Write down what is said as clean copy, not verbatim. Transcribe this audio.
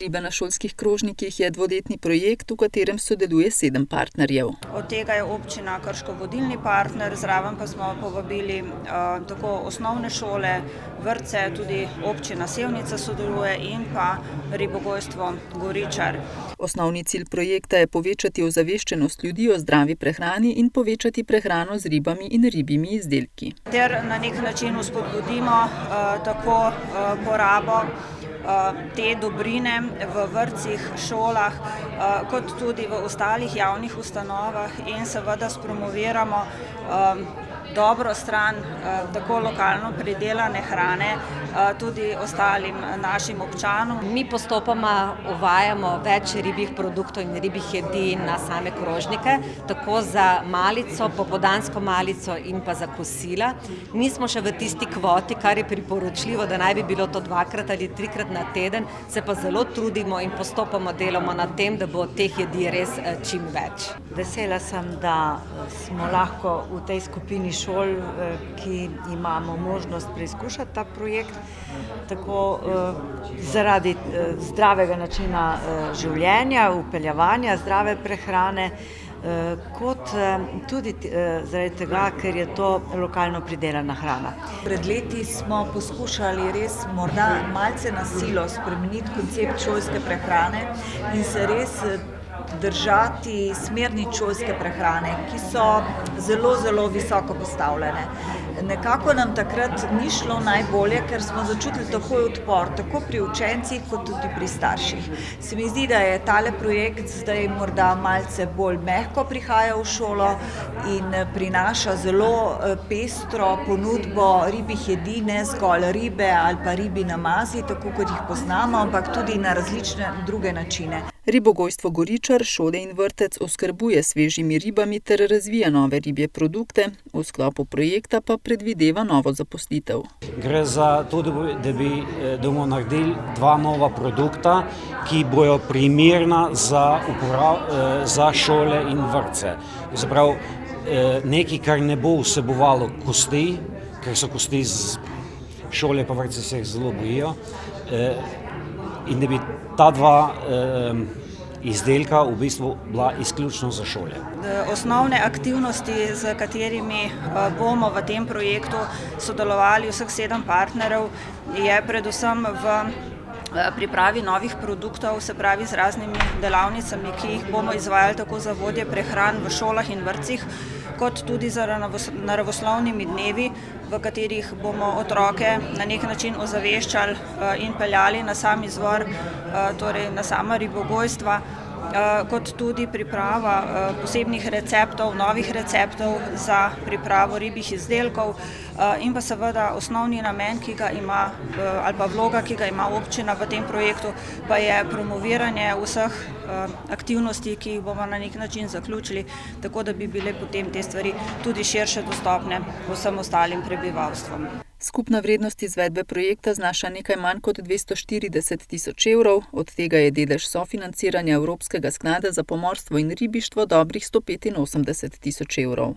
Ribe na šolskih krožnikih je dvoletni projekt, v katerem sodeluje 7 partnerjev. Od tega je občina Krško vodilni partner, zraven pa smo povabili tako osnovne šole, vrtce, tudi občina Sevnica sodeluje in pa ribogojstvo Goričar. Osnovni cilj projekta je povečati ozaveščenost ljudi o zdravi prehrani in povečati prehrano z ribami in ribjimi izdelki. Ter na nek način vzpodbudimo tako porabo te dobrine v vrtcih, šolah, kot tudi v ostalih javnih ustanovah in seveda spromoviramo dobro stran tako lokalno pridelane hrane tudi ostalim našim občanom. Mi postopoma uvajamo več ribjih produktov in ribjih jedi na same krožnike, tako za malico, popoldansko malico in pa za kosila. Nismo še v tisti kvoti, kar je priporočljivo, da naj bi bilo to 2 ali 3 na teden, se pa zelo trudimo in postopoma delamo na tem, da bo teh jedi res čim več. Vesela sem, da smo lahko v tej skupini šol, ki imamo možnost preizkušati ta projekt, tako zaradi zdravega načina življenja, vpeljevanja zdrave prehrane, kot tudi zaradi tega, ker je to lokalno pridelana hrana. Pred leti smo poskušali res morda malce na silo spremeniti koncept šolske prehrane in se res držati smernic šolske prehrane, ki so zelo, zelo visoko postavljene. Nekako nam takrat ni šlo najbolje, ker smo začutili takoj odpor, tako pri učencih, kot tudi pri starših. Se mi zdi, da je tale projekt zdaj morda malce bolj mehko prihaja v šolo in prinaša zelo pestro ponudbo ribjih jedi, ne zgolj ribe ali pa ribji namazi, tako kot jih poznamo, ampak tudi na različne druge načine. Ribogojstvo Goričar šole in vrtec oskrbuje svežimi ribami ter razvija nove ribje produkte, v sklopu projekta pa predvideva novo zaposlitev. Gre za to, da bomo naredili 2 nova produkta, ki bojo primerna za šole in vrtce. Zaprav, nekaj, kar ne bo vsebovalo kosti, ker so kosti z šole pa vrtce se jih zelo bojijo, in da bi ta 2 izdelka v bistvu bila izključno za šole. Osnovne aktivnosti, z katerimi bomo v tem projektu sodelovali vseh 7 partnerjev, je predvsem v pripravi novih produktov, se pravi z raznimi delavnicami, ki jih bomo izvajali tako za vodje prehran v šolah in vrtcih, kot tudi z naravoslovnimi dnevi, v katerih bomo otroke na nek način ozaveščali in peljali na sam izvor, torej na sama ribogojstva, kot tudi priprava posebnih receptov, novih receptov za pripravo ribjih izdelkov in pa seveda osnovni namen, ki ga ima, ali pa vloga, ki ga ima občina v tem projektu, pa je promoviranje vseh aktivnosti, ki jih bomo na nek način zaključili, tako da bi bile potem te stvari tudi širše dostopne vsem ostalim prebivalstvom. Skupna vrednost izvedbe projekta znaša nekaj manj kot 240 tisoč evrov, od tega je delež sofinanciranja Evropskega sklada za pomorstvo in ribištvo dobrih 185 tisoč evrov.